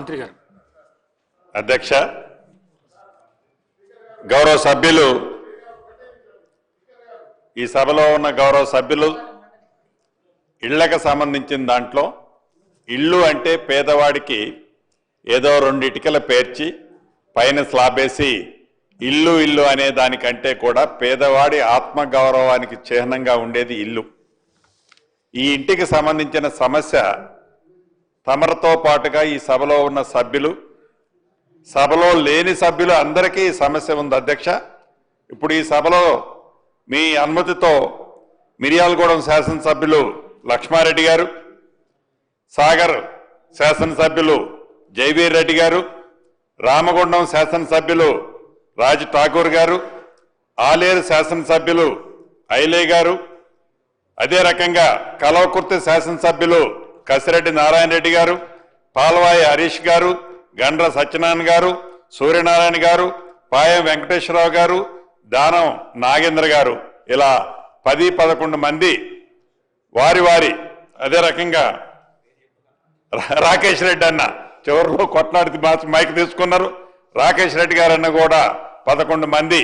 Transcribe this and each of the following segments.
మంత్రి గారు. అధ్యక్ష, గౌరవ సభ్యులు, ఈ సభలో ఉన్న గౌరవ సభ్యులు ఇళ్లకు సంబంధించిన దాంట్లో ఇల్లు అంటే పేదవాడికి ఏదో 2 ఇటుకలు పేర్చి పైన స్లాబ్ వేసి ఇల్లు ఇల్లు అనే దానికంటే కూడా పేదవాడి ఆత్మగౌరవానికి చిహ్నంగా ఉండేది ఇల్లు. ఈ ఇంటికి సంబంధించిన సమస్య తమరితో పాటుగా ఈ సభలో ఉన్న సభ్యులు, సభలో లేని సభ్యులు అందరికీ ఈ సమస్య ఉంది అధ్యక్ష. ఇప్పుడు ఈ సభలో మీ అనుమతితో మిర్యాలగూడెం శాసనసభ్యులు లక్ష్మారెడ్డి గారు, సాగర్ శాసనసభ్యులు జైవీర్ రెడ్డి గారు, రామగుండం శాసనసభ్యులు రాజ్ ఠాకూర్ గారు, ఆలేరు శాసనసభ్యులు ఐలే గారు, అదే రకంగా కల్వకుర్తి శాసనసభ్యులు కసిరెడ్డి నారాయణ రెడ్డి గారు, పాల్వాయి హరీష్ గారు, గండ్ర సత్యనారాయణ గారు, సూర్యనారాయణ గారు, పాయం వెంకటేశ్వరరావు గారు, దానం నాగేంద్ర గారు, ఇలా 10-11 మంది వారి అదే రకంగా రాకేష్ రెడ్డి అన్న చివరిలో కొట్లాడి మైక్ తీసుకున్నారు. రాకేష్ రెడ్డి గారన్న కూడా 11 మంది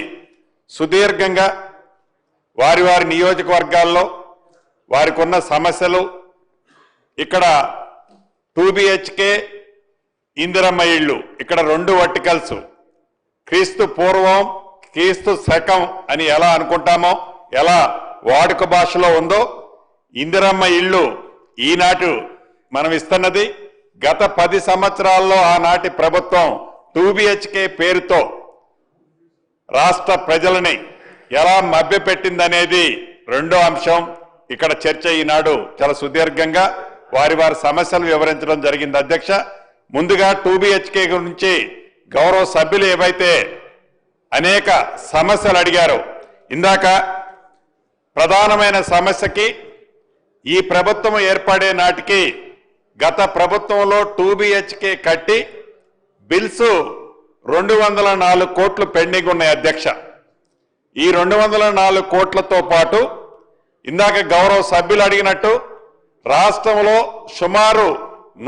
సుదీర్ఘంగా వారి నియోజకవర్గాల్లో వారికి ఉన్న సమస్యలు, ఇక్కడ 2 BHK ఇందిరమ్మ ఇళ్ళు, ఇక్కడ 2 వర్టికల్స్, క్రీస్తు పూర్వం క్రీస్తు శకం అని ఎలా అనుకుంటామో, ఎలా వాడుక భాషలో ఉందో ఇందిరమ్మ ఇళ్ళు ఈనాటి మనం ఇస్తున్నది. గత 10 సంవత్సరాల్లో ఆనాటి ప్రభుత్వం 2 BHK పేరుతో రాష్ట్ర ప్రజలని ఎలా మభ్యపెట్టిందనేది రెండో అంశం. ఇక్కడ చర్చ ఈనాడు చాలా సుదీర్ఘంగా వారి సమస్యలు వివరించడం జరిగింది అధ్యక్ష. ముందుగా 2 BHK గురించి గౌరవ సభ్యులు ఏవైతే అనేక సమస్యలు అడిగారో, ఇందాక ప్రధానమైన సమస్యకి ఈ ప్రభుత్వం ఏర్పడే నాటికి గత ప్రభుత్వంలో 2 BHK కట్టి బిల్స్ 204 కోట్లు పెండింగ్ ఉన్నాయి అధ్యక్ష. ఈ 204 కోట్లతో పాటు ఇందాక గౌరవ సభ్యులు అడిగినట్టు రాష్ట్రంలో సుమారు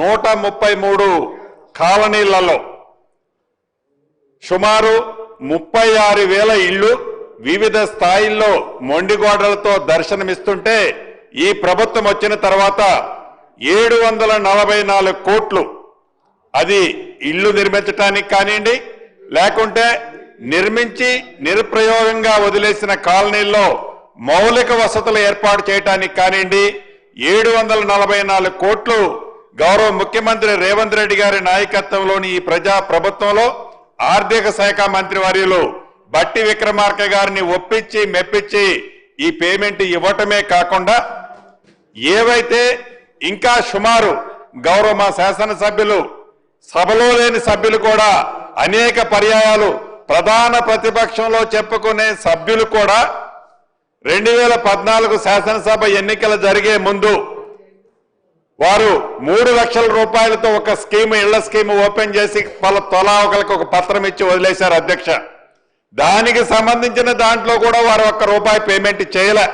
133 కాలనీలలో సుమారు 36,000 ఇళ్లు వివిధ స్థాయిల్లో మొండిగోడలతో దర్శనమిస్తుంటే ఈ ప్రభుత్వం వచ్చిన తర్వాత 744 కోట్లు అది ఇళ్లు నిర్మించడానికి కానివ్వండి, లేకుంటే నిర్మించి నిరుప్రయోగంగా వదిలేసిన కాలనీల్లో మౌలిక వసతులు ఏర్పాటు చేయడానికి కానివ్వండి 744 కోట్లు గౌరవ ముఖ్యమంత్రి రేవంత్ రెడ్డి గారి నాయకత్వంలోని ఈ ప్రజా ప్రభుత్వంలో ఆర్థిక శాఖ మంత్రి వర్యులు బట్టి విక్రమార్క గారిని ఒప్పించి మెప్పించి ఈ పేమెంట్ ఇవ్వటమే కాకుండా ఏవైతే ఇంకా సుమారు గౌరవ మా శాసనసభ్యులు సభలో లేని సభ్యులు కూడా అనేక పర్యాయాలు ప్రధాన ప్రతిపక్షంలో చెప్పుకునే సభ్యులు కూడా 2014 శాసనసభ ఎన్నికలు జరిగే ముందు వారు 3 లక్షల రూపాయలతో ఒక స్కీమ్, ఇళ్ల స్కీమ్ ఓపెన్ చేసి తలా ఒకరికి ఒక పత్రం ఇచ్చి వదిలేశారు అధ్యక్ష. దానికి సంబంధించిన దాంట్లో కూడా వారు ₹1 పేమెంట్ చేయలే.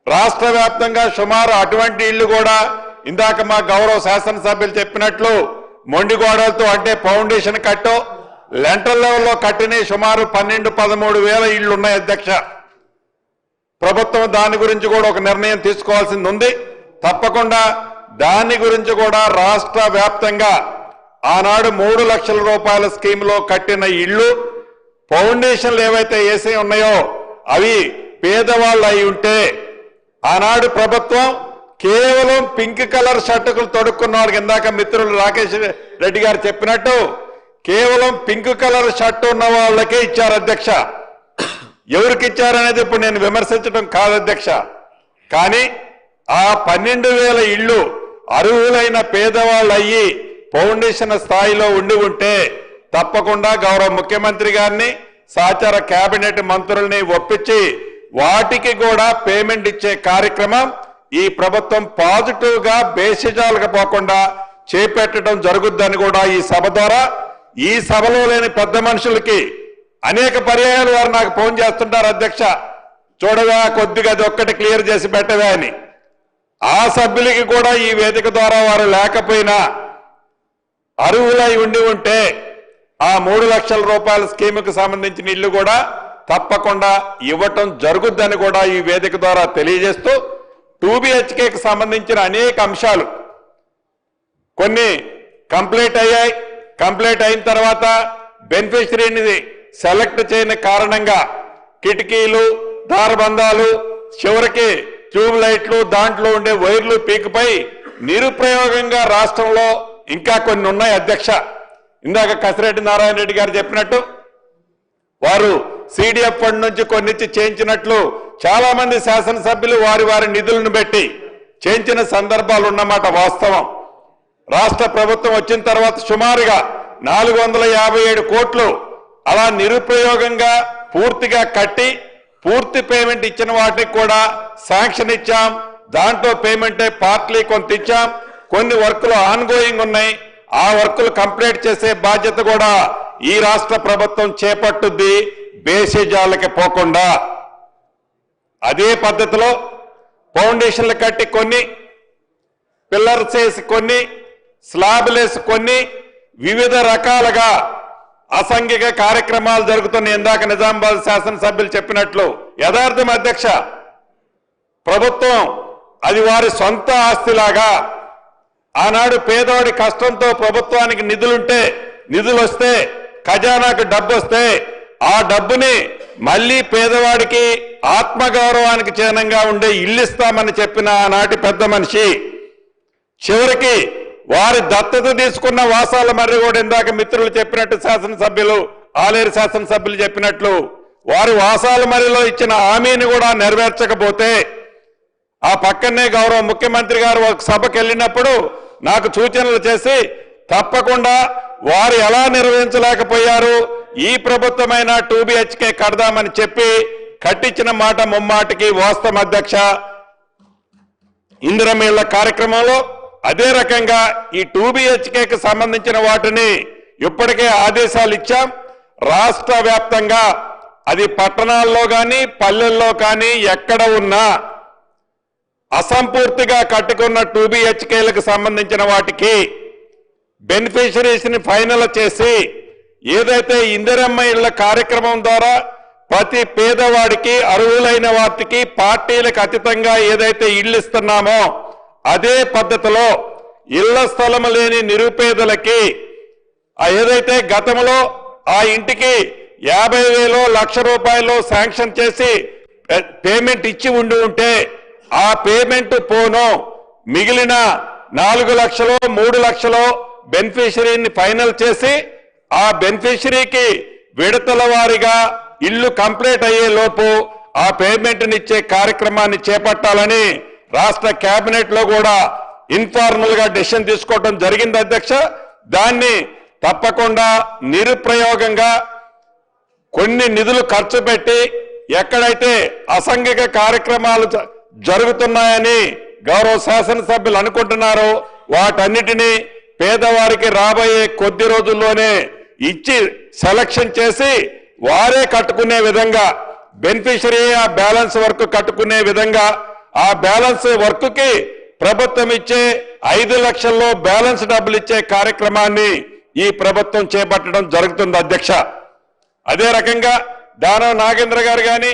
రాష్ట్ర వ్యాప్తంగా సుమారు అటువంటి ఇళ్లు కూడా ఇందాక మా గౌరవ శాసనసభ్యులు చెప్పినట్లు మొండిగోడలతో అంటే ఫౌండేషన్ కట్టో లెంటర్ లెవెల్లో కట్టిన సుమారు 12-13 వేల ఇళ్లు ఉన్నాయి అధ్యక్ష. ప్రభుత్వం దాని గురించి కూడా ఒక నిర్ణయం తీసుకోవాల్సింది ఉంది. తప్పకుండా దాని గురించి కూడా రాష్ట్ర వ్యాప్తంగా ఆనాడు 3 లక్షల రూపాయల స్కీమ్లో కట్టిన ఇళ్లు ఫౌండేషన్లు ఏవైతే వేసి ఉన్నాయో అవి పేదవాళ్ళు అయి ఉంటే ఆనాడు ప్రభుత్వం కేవలం పింక్ కలర్ షర్టులు తొడుక్కున్న వాళ్ళకి ఇందాక మిత్రులు రాకేష్ రెడ్డి గారు చెప్పినట్టు కేవలం పింక్ కలర్ షర్టు ఉన్న వాళ్ళకే ఇచ్చారు అధ్యక్ష. ఎవరికి ఇచ్చారనేది ఇప్పుడు నేను విమర్శించడం కాదు అధ్యక్ష. కానీ ఆ 12,000 ఇళ్లు అర్హులైన పేదవాళ్ళు అయ్యి ఫౌండేషన్ స్థాయిలో ఉండి ఉంటే తప్పకుండా గౌరవ ముఖ్యమంత్రి గారిని సహచార కేబినెట్ మంత్రుల్ని ఒప్పించి వాటికి కూడా పేమెంట్ ఇచ్చే కార్యక్రమం ఈ ప్రభుత్వం పాజిటివ్ గా బేసిజాలుగా పోకుండా చేపట్టడం జరుగుద్దని కూడా ఈ సభ ద్వారా, ఈ సభలో లేని పెద్ద మనుషులకి అనేక పర్యాయాలు వారు నాకు ఫోన్ చేస్తుంటారు అధ్యక్ష, చూడగా కొద్దిగా అది ఒక్కటి క్లియర్ చేసి పెట్టవే అని. ఆ సభ్యులకి కూడా ఈ వేదిక ద్వారా వారు లేకపోయినా అర్హులై ఉంటే ఆ 3 లక్షల రూపాయల స్కీముకు సంబంధించిన ఇల్లు కూడా తప్పకుండా ఇవ్వటం జరుగుద్దని కూడా ఈ వేదిక ద్వారా తెలియజేస్తూ 2BHKకి సంబంధించిన అనేక అంశాలు కొన్ని కంప్లీట్ అయ్యాయి. కంప్లీట్ అయిన తర్వాత బెనిఫిషరీని సెలెక్ట్ చేయని కారణంగా కిటికీలు, దారబంధాలు, చివరికి ట్యూబ్ లైట్లు, దాంట్లో ఉండే వైర్లు పీకిపై నిరుప్రయోగంగా రాష్ట్రంలో ఇంకా కొన్ని ఉన్నాయి అధ్యక్ష. ఇందాక కసిరెడ్డి నారాయణ రెడ్డి గారు చెప్పినట్టు వారు CDF ఫండ్ నుంచి కొన్నిచ్చి చేయించినట్లు చాలా మంది శాసనసభ్యులు వారి వారి నిధులను పెట్టి చేయించిన సందర్భాలు ఉన్నమాట వాస్తవం. రాష్ట్ర ప్రభుత్వం వచ్చిన తర్వాత సుమారుగా 457 కోట్లు అలా నిరుప్రయోగంగా పూర్తిగా కట్టి పూర్తి పేమెంట్ ఇచ్చిన వాటికి కూడా శాంక్షన్ ఇచ్చాం. దాంట్లో పేమెంటే పార్ట్లీ కొంత ఇచ్చాం. కొన్ని వర్కులు ఆన్ గోయింగ్ ఉన్నాయి. ఆ వర్కులు కంప్లీట్ చేసే బాధ్యత కూడా ఈ రాష్ట్ర ప్రభుత్వం చేపట్టుద్ది, బేసిజాలకి పోకుండా. అదే పద్ధతిలో ఫౌండేషన్లు కట్టి కొన్ని, పిల్లర్స్ వేసి కొన్ని, స్లాబ్లు వేసి కొన్ని, వివిధ రకాలుగా అసాంఘిక కార్యక్రమాలు జరుగుతున్న ఇందాక నిజామాబాద్ శాసనసభ్యులు చెప్పినట్లు యథార్థం అధ్యక్ష. ప్రభుత్వం అది వారి సొంత ఆస్తిలాగా ఆనాడు పేదవాడి కష్టంతో ప్రభుత్వానికి నిధులుంటే, నిధులు వస్తే, ఖజానాకు డబ్బు వస్తే ఆ డబ్బుని మళ్లీ పేదవాడికి ఆత్మగౌరవానికి చిహ్నంగా ఉండే ఇల్లు ఇస్తామని చెప్పిన ఆనాటి పెద్ద మనిషి చివరికి వారి దత్తత తీసుకున్న వాసాల మర్రి కూడా ఇందాక మిత్రులు చెప్పినట్టు శాసనసభ్యులు ఆలేరు శాసనసభ్యులు చెప్పినట్లు వారి వాసాల మర్రిలో ఇచ్చిన హామీని కూడా నెరవేర్చకపోతే ఆ పక్కనే గౌరవ ముఖ్యమంత్రి గారు ఒక సభకు వెళ్ళినప్పుడు నాకు సూచనలు చేసి తప్పకుండా వారు ఎలా నిర్వహించలేకపోయారు, ఈ ప్రభుత్వమైన 2BHK కడదామని చెప్పి కట్టించిన మాట ముమ్మాటికి వాస్తవం అధ్యక్ష. ఇందిరమ్మ ఇళ్ల కార్యక్రమంలో అదే రకంగా ఈ 2BHKకి సంబంధించిన వాటిని ఇప్పటికే ఆదేశాలు ఇచ్చాం. రాష్ట్ర వ్యాప్తంగా అది పట్టణాల్లో కానీ పల్లెల్లో కానీ ఎక్కడ ఉన్నా అసంపూర్తిగా కట్టుకున్న 2BHKలకు సంబంధించిన వాటికి బెనిఫిషరీస్ ని ఫైనల్ చేసి ఏదైతే ఇందిరమ్మ ఇళ్ల కార్యక్రమం ద్వారా ప్రతి పేదవాడికి అర్హులైన వాటికి పార్టీలకు అతీతంగా ఏదైతే ఇళ్లు ఇస్తున్నామో అదే పద్ధతిలో ఇళ్ల స్థలం లేని నిరుపేదలకి ఏదైతే గతంలో ఆ ఇంటికి 50,000 లక్ష రూపాయలు శాంక్షన్ చేసి పేమెంట్ ఇచ్చి ఉంటే ఆ పేమెంట్ పోను మిగిలిన 4 లక్షలు 3 లక్షలు బెనిఫిషరీని ఫైనల్ చేసి ఆ బెనిఫిషరీకి విడతల వారీగా ఇల్లు కంప్లీట్ అయ్యే లోపు ఆ పేమెంట్ ఇచ్చే కార్యక్రమాన్ని చేపట్టాలని రాష్ట్ర కేబినెట్ లో కూడా ఇన్ఫార్మల్ గా డెసిషన్ తీసుకోవడం జరిగింది అధ్యక్ష. దాన్ని తప్పకుండా నిరుప్రయోగంగా కొన్ని నిధులు ఖర్చు పెట్టి ఎక్కడైతే అసాంఘిక కార్యక్రమాలు జరుగుతున్నాయని గౌరవ శాసనసభ్యులు అనుకుంటున్నారో వాటన్నిటినీ పేదవారికి రాబోయే కొద్ది రోజుల్లోనే ఇచ్చి సెలక్షన్ చేసి వారే కట్టుకునే విధంగా బెనిఫిషరీ ఆ బ్యాలెన్స్ వర్క్ కట్టుకునే విధంగా ఆ బ్యాలెన్స్ వర్క్ కి ప్రభుత్వం ఇచ్చే 5 లక్షల్లో బ్యాలెన్స్ డబ్బులు ఇచ్చే కార్యక్రమాన్ని ఈ ప్రభుత్వం చేపట్టడం జరుగుతుంది అధ్యక్ష. అదే రకంగా దానం నాగేంద్ర గారు కానీ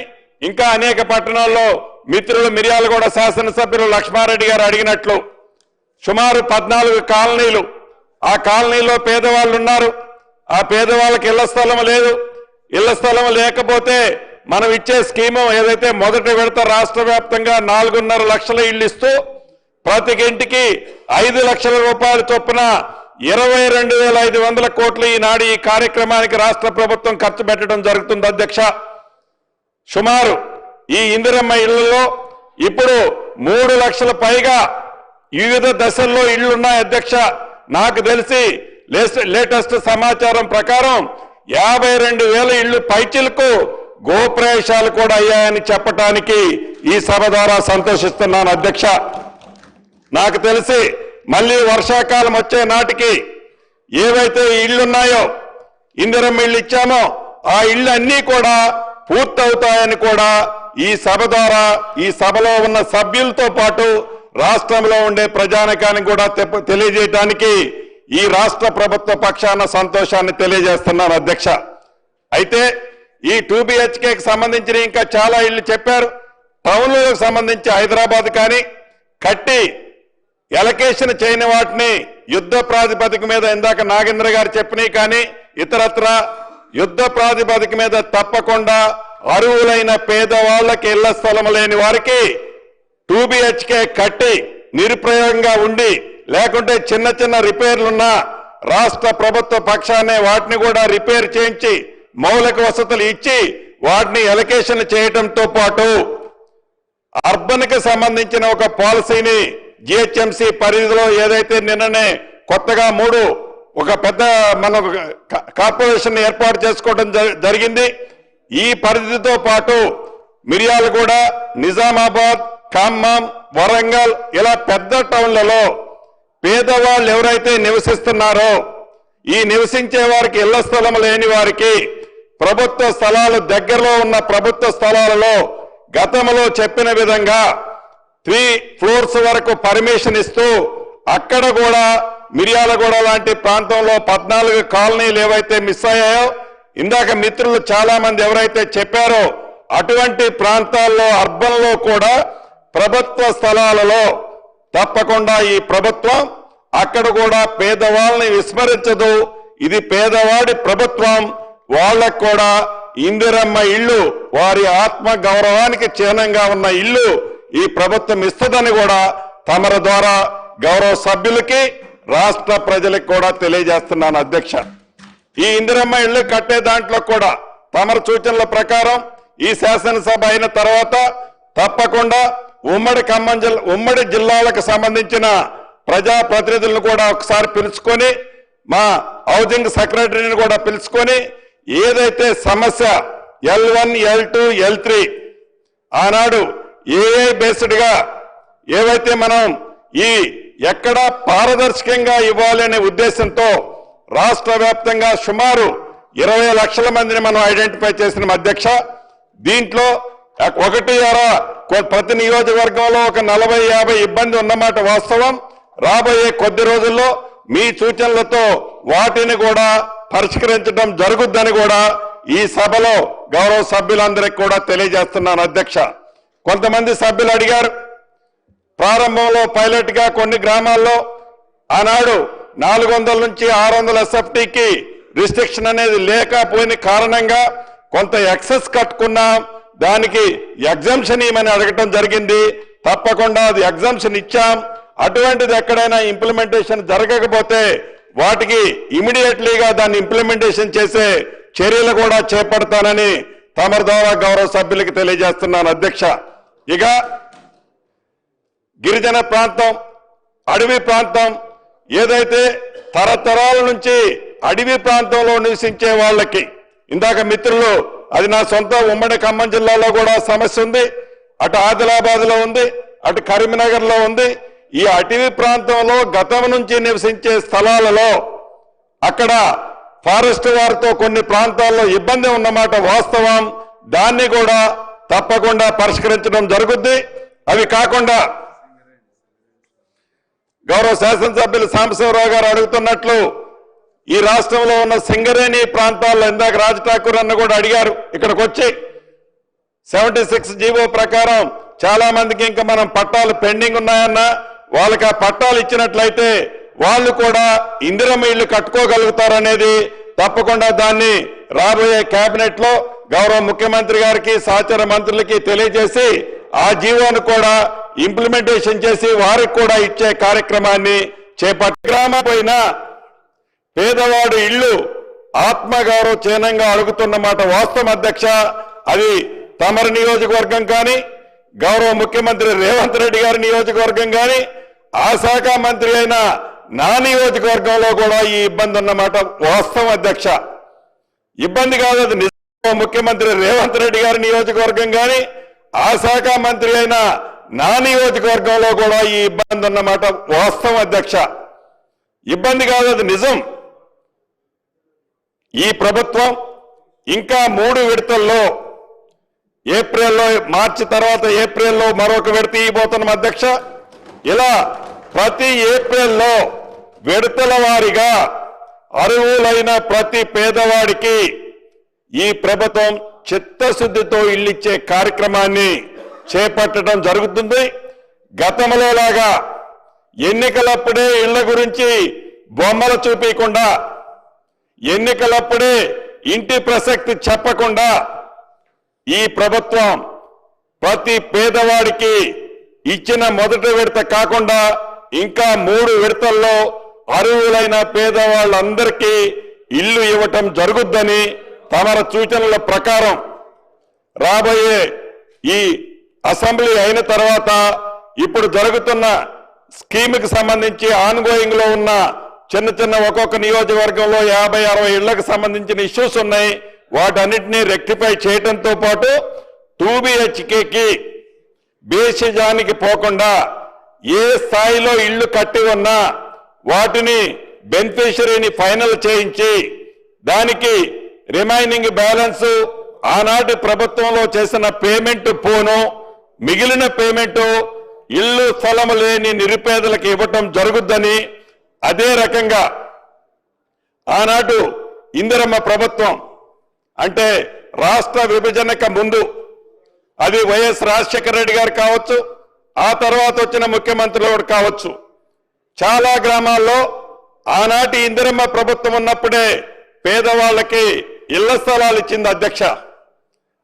ఇంకా అనేక పట్టణాల్లో మిత్రులు మిర్యాలగూడ శాసనసభ్యులు లక్ష్మారెడ్డి గారు అడిగినట్లు సుమారు 14 కాలనీలు, ఆ కాలనీలో పేదవాళ్ళు ఉన్నారు. ఆ పేదవాళ్ళకి ఇళ్ల స్థలం లేదు. ఇళ్ల స్థలం లేకపోతే మనం ఇచ్చే స్కీము ఏదైతే మొదటి విడత రాష్ట్ర వ్యాప్తంగా 4.5 లక్షల ఇళ్లు ఇస్తూ ప్రతి ఇంటికి 5 లక్షల రూపాయల చొప్పున 22,500 కోట్లు ఈనాడు ఈ కార్యక్రమానికి రాష్ట్ర ప్రభుత్వం ఖర్చు పెట్టడం జరుగుతుంది అధ్యక్ష. సుమారు ఈ ఇందిరమ్మ ఇళ్లలో ఇప్పుడు 3 లక్షల పైగా వివిధ దశల్లో ఇళ్లున్నాయి అధ్యక్ష. నాకు తెలిసి లేటెస్ట్ సమాచారం ప్రకారం 52,000 ఇళ్లు పైచిలకు గోప్రవేశాలు కూడా అయ్యాయని చెప్పడానికి ఈ సభ ద్వారా సంతోషిస్తున్నాను అధ్యక్ష. నాకు తెలిసి మళ్ళీ వర్షాకాలం వచ్చే నాటికి ఏవైతే ఇళ్లున్నాయో ఇందిరమ్మ ఇళ్లు ఇచ్చామో ఆ ఇళ్లు అన్నీ కూడా పూర్తవుతాయని కూడా ఈ సభ ద్వారా ఈ సభలో ఉన్న సభ్యులతో పాటు రాష్ట్రంలో ఉండే ప్రజానికానికి కూడా తెలియజేయడానికి ఈ రాష్ట్ర ప్రభుత్వ పక్షాన సంతోషాన్ని తెలియజేస్తున్నాను అధ్యక్ష. అయితే ఈ 2 BHKకి సంబంధించిన ఇంకా చాలా ఇళ్లు చెప్పారు. టౌన్లకు సంబంధించి హైదరాబాద్ కానీ కట్టి ఎలకేషన్ చేయని వాటిని యుద్ధ ప్రాతిపదిక మీద ఇందాక నాగేంద్ర గారు చెప్పినాయి కానీ ఇతరత్ర యుద్ధ ప్రాతిపదిక మీద తప్పకుండా అర్హులైన పేదవాళ్లకి ఇళ్ల స్థలం లేని వారికి 2 BHK కట్టి నిరుపయోగంగా ఉండి లేకుంటే చిన్న చిన్న రిపేర్లున్నా రాష్ట్ర ప్రభుత్వ పక్షానే వాటిని కూడా రిపేర్ చేయించి మౌలిక వసతులు ఇచ్చి వాటిని ఎలకేషన్ చేయడంతో పాటు అర్బన్ కి సంబంధించిన ఒక పాలసీని GHMC పరిధిలో ఏదైతే నిన్ననే కొత్తగా ఒక పెద్ద మన కార్పొరేషన్ ఏర్పాటు చేసుకోవడం జరిగింది. ఈ పరిధితో పాటు మిర్యాలగూడ, నిజామాబాద్, ఖమ్మం, వరంగల్ ఇలా పెద్ద టౌన్లలో పేదవాళ్ళు ఎవరైతే నివసిస్తున్నారో ఈ నివసించే వారికి ఇళ్ల స్థలం లేని వారికి ప్రభుత్వ స్థలాలు దగ్గరలో ఉన్న ప్రభుత్వ స్థలాలలో గతంలో చెప్పిన విధంగా 3 floors వరకు పర్మిషన్ ఇస్తూ అక్కడ కూడా మిర్యాలగూడ లాంటి ప్రాంతంలో 14 కాలనీలు ఏవైతే మిస్ అయ్యాయో ఇందాక మిత్రులు చాలా మంది ఎవరైతే చెప్పారో అటువంటి ప్రాంతాల్లో అర్బన్ లో కూడా ప్రభుత్వ స్థలాలలో తప్పకుండా ఈ ప్రభుత్వం అక్కడ కూడా పేదవాళ్ళని విస్మరించదు. ఇది పేదవాడి ప్రభుత్వం. వాళ్ళకు కూడా ఇందిరమ్మ ఇల్లు వారి ఆత్మ గౌరవానికి చిహ్నంగా ఉన్న ఇల్లు ఈ ప్రభుత్వం ఇస్తుందని కూడా తమరి ద్వారా గౌరవ సభ్యులకి రాష్ట్ర ప్రజలకు కూడా తెలియజేస్తున్నాను అధ్యక్ష. ఈ ఇందిరమ్మ ఇల్లు కట్టే దాంట్లో కూడా తమరి సూచనల ప్రకారం ఈ శాసనసభ అయిన తర్వాత తప్పకుండా ఉమ్మడి జిల్లాలకు సంబంధించిన ప్రజా ప్రతినిధులను కూడా ఒకసారి పిలుచుకొని మా హౌసింగ్ సెక్రటరీని కూడా పిలుచుకొని ఏదైతే సమస్య L1, L2, L3 ఆనాడు AI బేస్డ్ గా ఏవైతే మనం ఈ ఎక్కడ పారదర్శకంగా ఇవ్వాలి అనే ఉద్దేశంతో రాష్ట్ర వ్యాప్తంగా సుమారు 20 లక్షల మందిని మనం ఐడెంటిఫై చేసిన అధ్యక్ష. దీంట్లో ప్రతి నియోజకవర్గంలో ఒక 40-50 ఇబ్బంది ఉన్నమాట వాస్తవం. రాబోయే కొద్ది రోజుల్లో మీ సూచనలతో వాటిని కూడా పరిష్కరించడం జరుగుద్దని కూడా ఈ సభలో గౌరవ సభ్యులందరికీ కూడా తెలియజేస్తున్నాను అధ్యక్ష. కొంతమంది సభ్యులు అడిగారు ప్రారంభంలో పైలట్ గా కొన్ని గ్రామాల్లో ఆనాడు 400 నుంచి 600 SFTకి రిస్ట్రిక్షన్ అనేది లేకపోయిన కారణంగా కొంత ఎక్సెస్ కట్టుకున్నాం. దానికి ఎగ్జంప్షన్ ఇవ్వమని అడగటం జరిగింది. తప్పకుండా అది ఎగ్జంప్షన్ ఇచ్చాం. అటువంటిది ఎక్కడైనా ఇంప్లిమెంటేషన్ జరగకపోతే వాటికి ఇమీడియట్లీగా దాన్ని ఇంప్లిమెంటేషన్ చేసే చర్యలు కూడా చేపడతానని తమరి ద్వారా గౌరవ సభ్యులకు తెలియజేస్తున్నాను అధ్యక్ష. ఇక గిరిజన ప్రాంతం, అడవి ప్రాంతం ఏదైతే తరతరాల నుంచి అడవి ప్రాంతంలో నివసించే వాళ్ళకి ఇందాక మిత్రులు అది నా సొంత ఉమ్మడి ఖమ్మం జిల్లాలో కూడా సమస్య ఉంది. అటు ఆదిలాబాద్ లో ఉంది, అటు కరీంనగర్ లో ఉంది. ఈ అటవీ ప్రాంతంలో గతం నుంచి నివసించే స్థలాలలో అక్కడ ఫారెస్ట్ వారితో కొన్ని ప్రాంతాల్లో ఇబ్బంది ఉన్నమాట వాస్తవం. దాన్ని కూడా తప్పకుండా పరిష్కరించడం జరుగుద్ది. అవి కాకుండా గౌరవ శాసనసభ్యులు సాంబశివరావు గారు అడుగుతున్నట్లు ఈ రాష్ట్రంలో ఉన్న సింగరేణి ప్రాంతాల్లో ఇందాక రాజ్ ఠాకూర్ అన్న కూడా అడిగారు. ఇక్కడికి వచ్చి 76 జీవో ప్రకారం చాలా మందికి ఇంకా మనం పట్టాలు పెండింగ్ ఉన్నాయన్న వాళ్ళకి ఆ పట్టాలు ఇచ్చినట్లయితే వాళ్ళు కూడా ఇందిరమ్మ ఇళ్లు కట్టుకోగలుగుతారనేది తప్పకుండా దాన్ని రాబోయే కేబినెట్ లో గౌరవ ముఖ్యమంత్రి గారికి సహచర మంత్రులకి తెలియజేసి ఆ జీవోను కూడా ఇంప్లిమెంటేషన్ చేసి వారికి కూడా ఇచ్చే కార్యక్రమాన్ని చేపట్టి గ్రామపైన పేదవాడు ఇల్లు ఆత్మగౌరవ చిహ్నంగా అడుగుతున్నమాట వాస్తవం అధ్యక్ష. అది తమరి నియోజకవర్గం కానీ గౌరవ ముఖ్యమంత్రి రేవంత్ రెడ్డి గారి నియోజకవర్గం కానీ ఆ శాఖ మంత్రి అయిన నా నియోజకవర్గంలో కూడా ఈ ఇబ్బంది ఉన్నమాట వాస్తవం అధ్యక్ష. ఇబ్బంది కాదు, అది నిజం. ముఖ్యమంత్రి రేవంత్ రెడ్డి గారి నియోజకవర్గం కానీ ఆ శాఖ మంత్రి అయిన నా నియోజకవర్గంలో కూడా ఈ ఇబ్బంది ఉన్నమాట వాస్తవం అధ్యక్ష. ఇబ్బంది కాదు, అది నిజం. ఈ ప్రభుత్వం ఇంకా 3 విడతల్లో ఏప్రిల్లో, మార్చి తర్వాత ఏప్రిల్లో మరొక విడత ఇవ్వబోతున్నాం అధ్యక్ష. ఇలా ప్రతి ఏప్రిల్లో విడతల వారీగా అర్హులైన ప్రతి పేదవాడికి ఈ ప్రభుత్వం చిత్తశుద్ధితో ఇల్లిచ్చే కార్యక్రమాన్ని చేపట్టడం జరుగుతుంది. గతంలో లాగా ఎన్నికలప్పుడే ఇళ్ల గురించి బొమ్మలు చూపించకుండా, ఎన్నికలప్పుడే ఇంటి ప్రసక్తి చెప్పకుండా ఈ ప్రభుత్వం ప్రతి పేదవాడికి ఇచ్చిన మొదటి విడత కాకుండా ఇంకా 3 విడతల్లో అర్హులైన పేదవాళ్ళందరికీ ఇల్లు ఇవ్వటం జరుగుద్దని తమర సూచనల ప్రకారం రాబోయే ఈ అసెంబ్లీ అయిన తర్వాత ఇప్పుడు జరుగుతున్న స్కీమ్కి సంబంధించి ఆన్గోయింగ్ లో ఉన్న చిన్న ఒక్కొక్క నియోజకవర్గంలో 50-60 ఇళ్లకు సంబంధించిన ఇష్యూస్ ఉన్నాయి. వాటన్నిటినీ రెక్టిఫై చేయడంతో పాటు 2BHKకి బేసిజానికి పోకుండా ఏ స్థాయిలో ఇళ్లు కట్టి ఉన్నా వాటిని బెనిఫిషరీని ఫైనల్ చేయించి దానికి రిమైనింగ్ బ్యాలెన్స్ ఆనాటి ప్రభుత్వంలో చేసిన పేమెంట్ పోను మిగిలిన పేమెంట్ ఇల్లు స్థలం లేని నిరుపేదలకు ఇవ్వటం జరుగుద్దని, అదే రకంగా ఆనాడు ఇందిరమ్మ ప్రభుత్వం అంటే రాష్ట్ర విభజనకు ముందు అది వైఎస్ రాజశేఖర రెడ్డి గారు కావచ్చు, ఆ తర్వాత వచ్చిన ముఖ్యమంత్రులు కావచ్చు, చాలా గ్రామాల్లో ఆనాటి ఇందిరమ్మ ప్రభుత్వం ఉన్నప్పుడే పేదవాళ్ళకి ఇళ్ల స్థలాలు ఇచ్చింది అధ్యక్ష.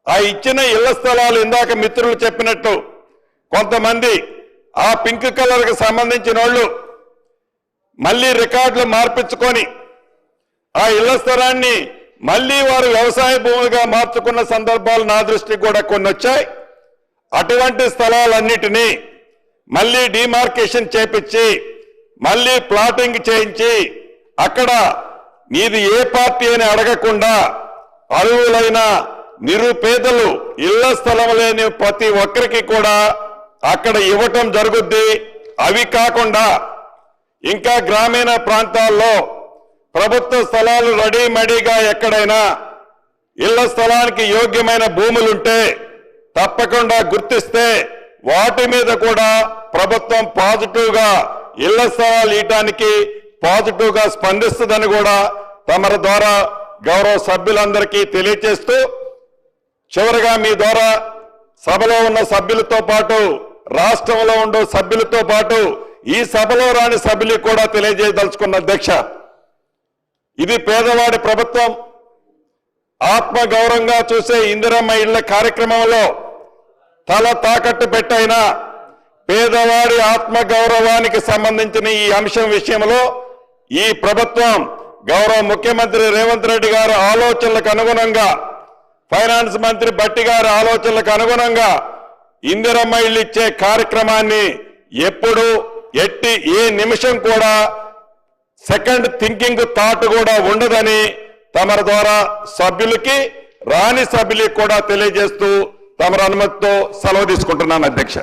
ఆ ఇచ్చిన ఇళ్ల స్థలాలు ఇందాక మిత్రులు చెప్పినట్టు కొంతమంది ఆ పింక్ కలర్కి సంబంధించిన వాళ్ళు మళ్ళీ రికార్డులు మార్పించుకొని ఆ ఇళ్ల స్థలాన్ని మళ్ళీ వారు వ్యవసాయ భూమిగా మార్చుకున్న సందర్భాలు నా దృష్టికి కూడా కొన్ని వచ్చాయి. అటువంటి స్థలాలన్నిటినీ మళ్ళీ డిమార్కేషన్ చేపించి మళ్ళీ ప్లాటింగ్ చేయించి అక్కడ మీది ఏ పార్టీ అని అడగకుండా అర్హులైన నిరుపేదలు ఇళ్ల స్థలం లేని ప్రతి ఒక్కరికి కూడా అక్కడ ఇవ్వటం జరుగుద్ది. అవి కాకుండా ఇంకా గ్రామీణ ప్రాంతాల్లో ప్రభుత్వ స్థలాలు రెడీమేడీగా ఎక్కడైనా ఇళ్ల స్థలానికి యోగ్యమైన భూములుంటే తప్పకుండా గుర్తిస్తే వాటి మీద కూడా ప్రభుత్వం పాజిటివ్గా ఇళ్ల స్థలాలు ఇవ్వడానికి పాజిటివ్గా స్పందిస్తుందని కూడా తమరి ద్వారా గౌరవ సభ్యులందరికీ తెలియజేస్తూ, చివరిగా మీ ద్వారా సభలో ఉన్న సభ్యులతో పాటు రాష్ట్రంలో ఉండే సభ్యులతో పాటు ఈ సభలో రాని సభ్యులు కూడా తెలియజేయదలుచుకున్న అధ్యక్ష, ఇది పేదవాడి ప్రభుత్వం. ఆత్మగౌరవంగా చూసే ఇందిరమ్మ ఇళ్ల కార్యక్రమంలో తల తాకట్టు పెట్టైనా పేదవాడి ఆత్మగౌరవానికి సంబంధించిన ఈ అంశం విషయంలో ఈ ప్రభుత్వం గౌరవ ముఖ్యమంత్రి రేవంత్ రెడ్డి గారి ఆలోచనలకు అనుగుణంగా, ఫైనాన్స్ మంత్రి బట్టి గారి ఆలోచనలకు అనుగుణంగా ఇందిరమ్మ ఇళ్లు ఇచ్చే కార్యక్రమాన్ని ఎప్పుడు ఏ నిమిషం కూడా సెకండ్ థింకింగ్ థాట్ కూడా ఉండదని తమరి ద్వారా సభ్యులకి రాని సభ్యులకి కూడా తెలియజేస్తూ తమరి అనుమతితో సెలవు తీసుకుంటున్నాను అధ్యక్ష.